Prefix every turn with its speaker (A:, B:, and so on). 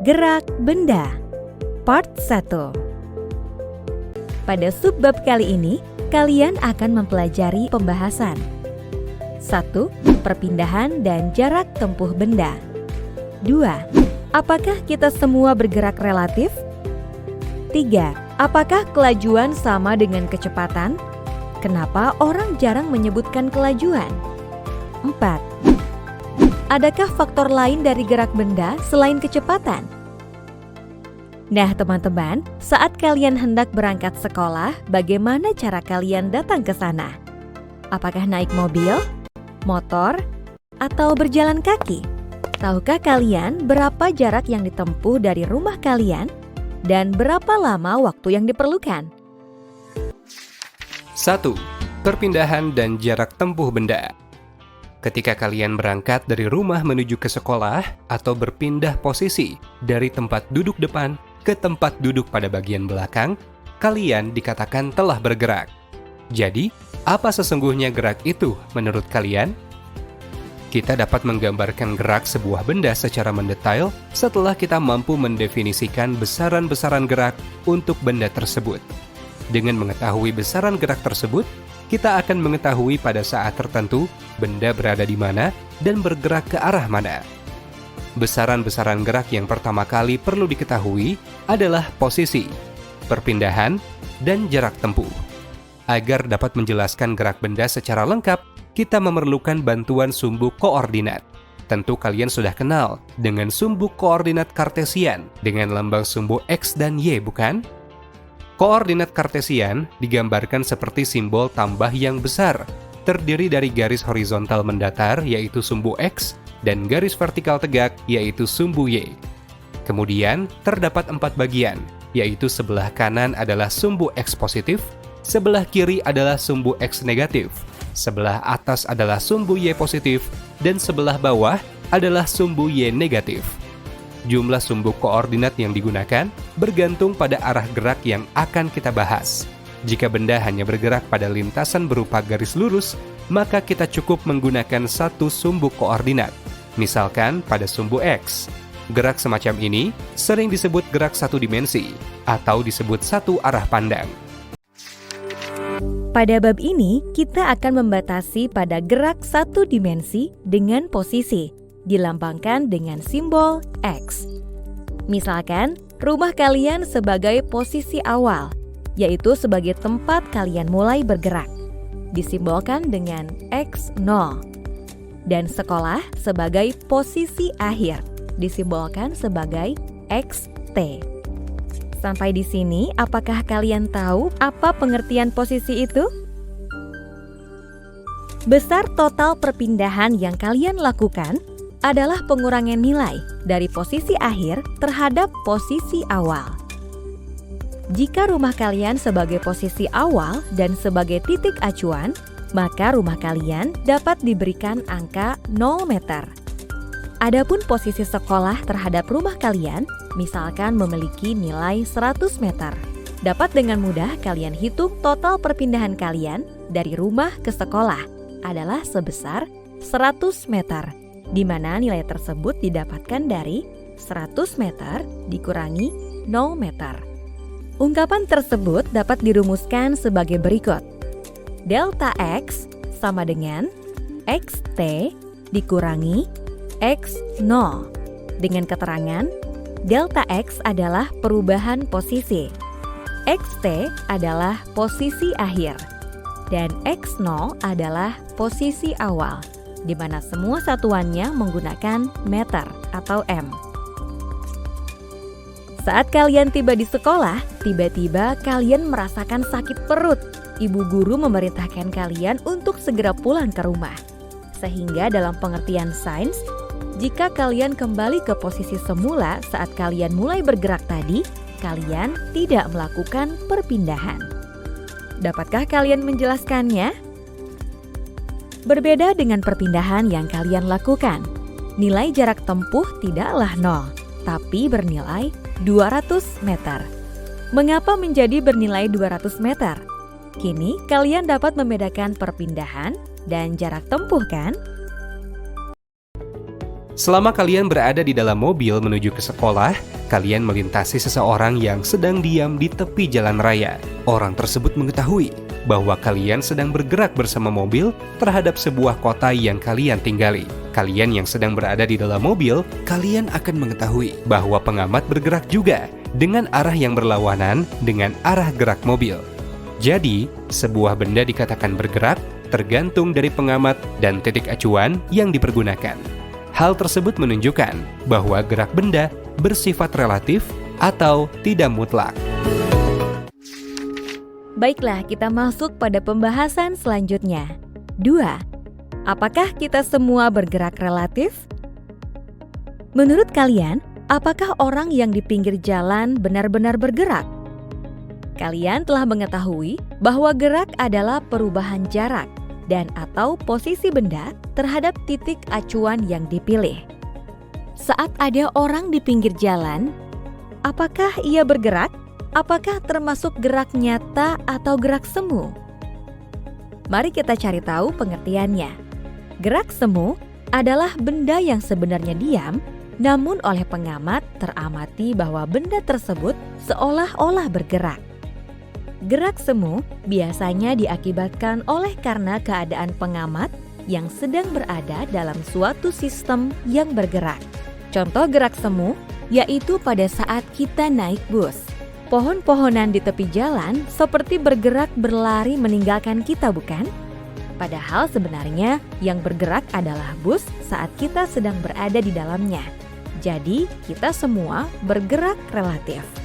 A: Gerak benda Part 1. Pada subbab kali ini, kalian akan mempelajari pembahasan 1. Perpindahan dan jarak tempuh benda. 2. Apakah kita semua bergerak relatif? 3. Apakah kelajuan sama dengan kecepatan? Kenapa orang jarang menyebutkan kelajuan? 4. Adakah faktor lain dari gerak benda selain kecepatan? Nah teman-teman, saat kalian hendak berangkat sekolah, bagaimana cara kalian datang ke sana? Apakah naik mobil, motor, atau berjalan kaki? Tahukah kalian berapa jarak yang ditempuh dari rumah kalian? Dan berapa lama waktu yang diperlukan?
B: 1. Perpindahan dan jarak tempuh benda. Ketika kalian berangkat dari rumah menuju ke sekolah atau berpindah posisi dari tempat duduk depan ke tempat duduk pada bagian belakang, kalian dikatakan telah bergerak. Jadi, apa sesungguhnya gerak itu menurut kalian? Kita dapat menggambarkan gerak sebuah benda secara mendetail setelah kita mampu mendefinisikan besaran-besaran gerak untuk benda tersebut. Dengan mengetahui besaran gerak tersebut, kita akan mengetahui pada saat tertentu benda berada di mana dan bergerak ke arah mana. Besaran-besaran gerak yang pertama kali perlu diketahui adalah posisi, perpindahan, dan jarak tempuh. Agar dapat menjelaskan gerak benda secara lengkap, kita memerlukan bantuan sumbu koordinat. Tentu kalian sudah kenal dengan sumbu koordinat Kartesian dengan lambang sumbu X dan Y, bukan? Koordinat Kartesian digambarkan seperti simbol tambah yang besar, terdiri dari garis horizontal mendatar yaitu sumbu X dan garis vertikal tegak yaitu sumbu Y. Kemudian terdapat 4 bagian, yaitu sebelah kanan adalah sumbu X positif, sebelah kiri adalah sumbu X negatif, sebelah atas adalah sumbu Y positif, dan sebelah bawah adalah sumbu Y negatif. Jumlah sumbu koordinat yang digunakan bergantung pada arah gerak yang akan kita bahas. Jika benda hanya bergerak pada lintasan berupa garis lurus, maka kita cukup menggunakan satu sumbu koordinat. Misalkan pada sumbu X. Gerak semacam ini sering disebut gerak satu dimensi atau disebut satu arah pandang.
A: Pada bab ini, kita akan membatasi pada gerak satu dimensi dengan posisi, dilambangkan dengan simbol X. Misalkan, rumah kalian sebagai posisi awal, yaitu sebagai tempat kalian mulai bergerak, disimbolkan dengan X0. Dan sekolah sebagai posisi akhir, disimbolkan sebagai XT. Sampai di sini, apakah kalian tahu apa pengertian posisi itu? Besar total perpindahan yang kalian lakukan adalah pengurangan nilai dari posisi akhir terhadap posisi awal. Jika rumah kalian sebagai posisi awal dan sebagai titik acuan, maka rumah kalian dapat diberikan angka 0 meter. Adapun posisi sekolah terhadap rumah kalian, misalkan memiliki nilai 100 meter. Dapat dengan mudah kalian hitung total perpindahan kalian dari rumah ke sekolah adalah sebesar 100 meter, di mana nilai tersebut didapatkan dari 100 meter dikurangi 0 meter. Ungkapan tersebut dapat dirumuskan sebagai berikut. Delta X sama dengan XT dikurangi X0 dengan keterangan delta X adalah perubahan posisi, XT adalah posisi akhir, dan X0 adalah posisi awal, di mana semua satuannya menggunakan meter atau M. Saat kalian tiba di sekolah, tiba-tiba kalian merasakan sakit perut. Ibu guru memerintahkan kalian untuk segera pulang ke rumah. Sehingga dalam pengertian sains, jika kalian kembali ke posisi semula saat kalian mulai bergerak tadi, kalian tidak melakukan perpindahan. Dapatkah kalian menjelaskannya? Berbeda dengan perpindahan yang kalian lakukan, nilai jarak tempuh tidaklah 0, tapi bernilai 200 meter. Mengapa menjadi bernilai 200 meter? Kini kalian dapat membedakan perpindahan dan jarak tempuh, kan?
B: Selama kalian berada di dalam mobil menuju ke sekolah, kalian melintasi seseorang yang sedang diam di tepi jalan raya. Orang tersebut mengetahui bahwa kalian sedang bergerak bersama mobil terhadap sebuah kota yang kalian tinggali. Kalian yang sedang berada di dalam mobil, kalian akan mengetahui bahwa pengamat bergerak juga dengan arah yang berlawanan dengan arah gerak mobil. Jadi, sebuah benda dikatakan bergerak tergantung dari pengamat dan titik acuan yang dipergunakan. Hal tersebut menunjukkan bahwa gerak benda bersifat relatif atau tidak mutlak.
A: Baiklah, kita masuk pada pembahasan selanjutnya. 2. Apakah kita semua bergerak relatif? Menurut kalian, apakah orang yang di pinggir jalan benar-benar bergerak? Kalian telah mengetahui bahwa gerak adalah perubahan jarak dan atau posisi benda terhadap titik acuan yang dipilih. Saat ada orang di pinggir jalan, apakah ia bergerak? Apakah termasuk gerak nyata atau gerak semu? Mari kita cari tahu pengertiannya. Gerak semu adalah benda yang sebenarnya diam, namun oleh pengamat teramati bahwa benda tersebut seolah-olah bergerak. Gerak semu biasanya diakibatkan oleh karena keadaan pengamat yang sedang berada dalam suatu sistem yang bergerak. Contoh gerak semu yaitu pada saat kita naik bus. Pohon-pohonan di tepi jalan seperti bergerak berlari meninggalkan kita, bukan? Padahal sebenarnya yang bergerak adalah bus saat kita sedang berada di dalamnya. Jadi, kita semua bergerak relatif.